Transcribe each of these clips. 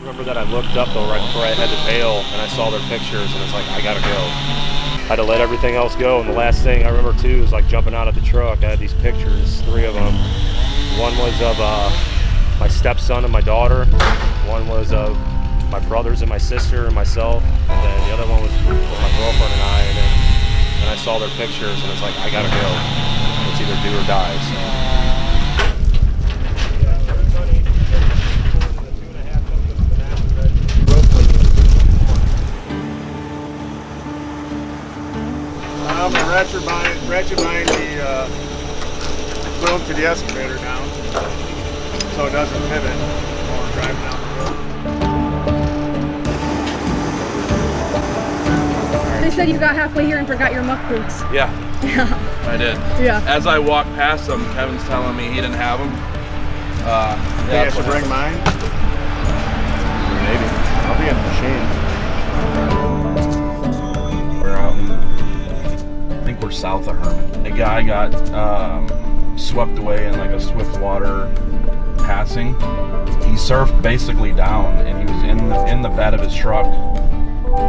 remember that I looked up though right before I had to bail, and I saw their pictures, and it's like, I gotta go. I had to let everything else go, and the last thing I remember too is like jumping out of the truck. I had these pictures, 3 of them. One was of my stepson and my daughter. One was of my brothers and my sister and myself, and then the other one was with my girlfriend and I. And I saw their pictures, and it's like, I gotta go. It's either do or die. So. I'm gonna ratchet bind the boom to the excavator down so it doesn't pivot while we're driving down the road. They said you got halfway here and forgot your muck boots. Yeah. Yeah. I did. Yeah. As I walked past them, Kevin's telling me he didn't have them. Yeah, I should bring mine. Maybe. I'll be in the machine. We're out in, I think we're south of Herman. The guy got swept away in like a swift water passing. He surfed basically down, and he was in the bed of his truck,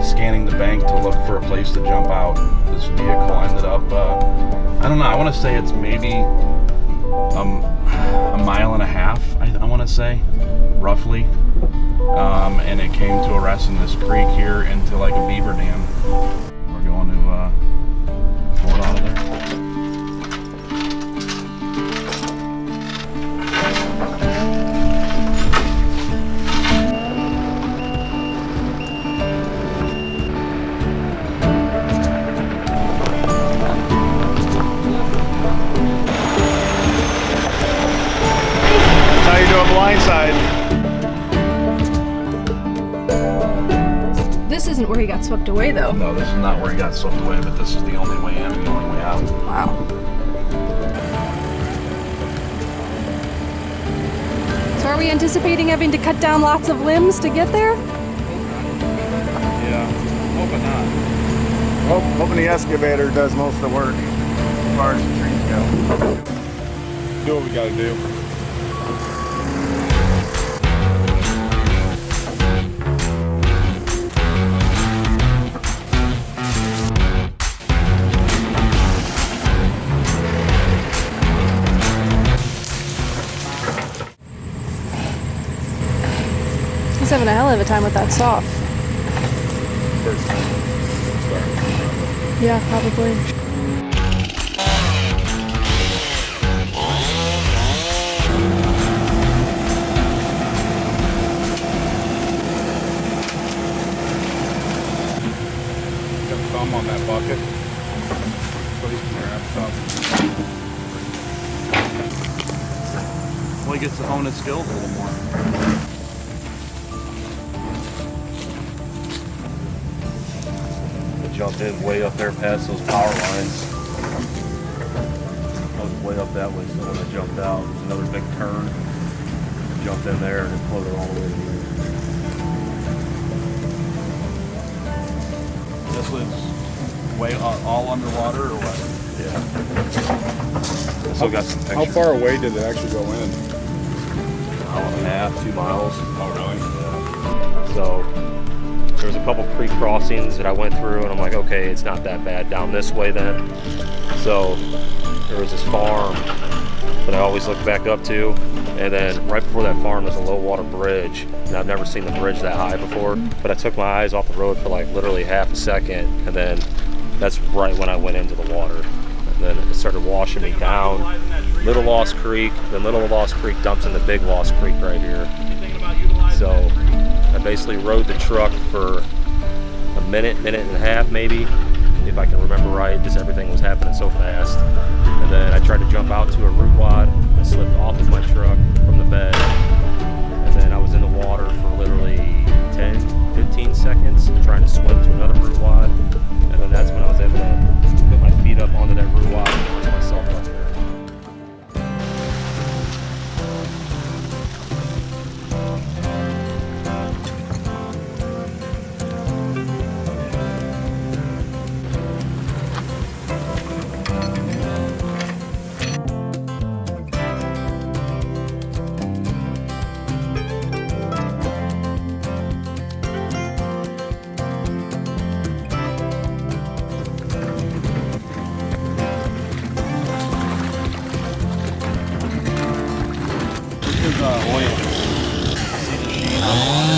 scanning the bank to look for a place to jump out. This vehicle ended up, I don't know, I want to say it's maybe a mile and a half, I want to say, roughly. And it came to a rest in this creek here into like a beaver dam. We're going to pull it out of there. That's how you do a blindside. This isn't where he got swept away, though. No, this is not where he got swept away, but this is the only way in and the only way out. Wow. So are we anticipating having to cut down lots of limbs to get there? Yeah, hoping not. Hoping the excavator does most of the work as far as the trees go. Do what we gotta do. He's having a hell of a time with that saw. First time. Yeah, probably. Got the thumb on that bucket. So he can grab stuff. Well, he gets to hone his skills a little more. Jumped in way up there past those power lines. I was way up that way, so when I jumped out, it was another big turn. Jumped in there and it floated all the way to here. This was way all underwater or what? Yeah. Still got some pictures. How far away did it actually go in? Mile and a half, 2 miles. Oh, really? Yeah. So there was a couple creek crossings that I went through, and I'm like, okay, it's not that bad down this way then. So there was this farm that I always look back up to, and then right before that farm there's a low water bridge, and I've never seen the bridge that high before, but I took my eyes off the road for like literally half a second, and then that's right when I went into the water. And then it started washing me down. Little Lost Creek, then Little Lost Creek dumps into Big Lost Creek right here. So I basically rode the truck for a minute and a half maybe, if I can remember right, just everything was happening so fast. And then I tried to jump out to a root wad. I slipped off of my truck from the bed, and then I was in the water for literally 10, 15 seconds trying to swim to another root wad, and then that's when I was able to put my feet up onto that root wad and launch myself up there. oil. See the sheen on the water?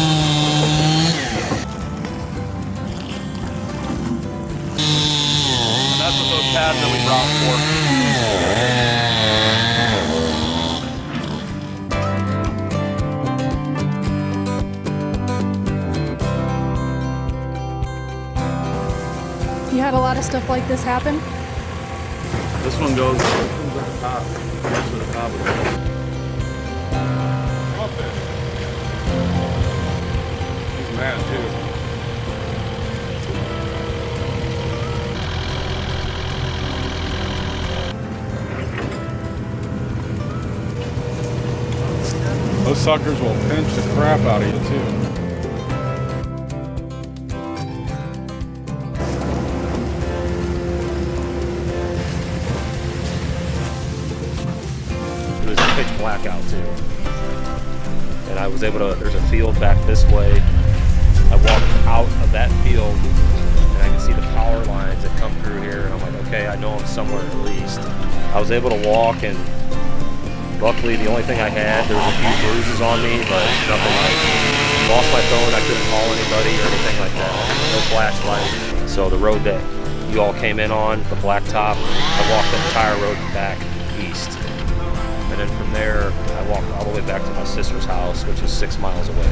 And that's what those pads that we brought for. You had a lot of stuff like this happen? This one goes at the top. That's where the top is. He's mad too. Those suckers will pinch the crap out of you too. It was pitch black out too. And I was able to, there's a field back this way. I walked out of that field and I can see the power lines that come through here. And I'm like, okay, I know I'm somewhere at least. I was able to walk, and luckily the only thing I had, there was a few bruises on me, but nothing like, lost my phone, I couldn't call anybody or anything like that. No flashlight. So the road that you all came in on, the blacktop, I walked the entire road back east. And then from there, I walked all the way back to my sister's house, which is 6 miles away.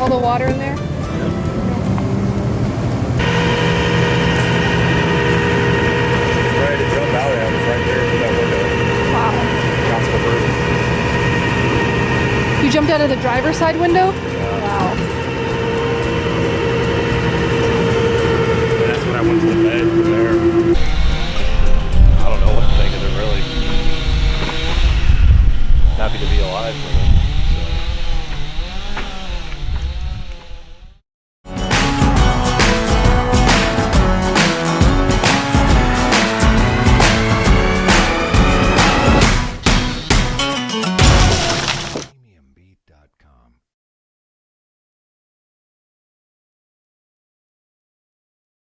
All the water in there? Ready to jump out at it right there through that window. Wow. Got some bruises. You jumped out of the driver's side window? Yeah. Wow. And that's when I went to the bed from there.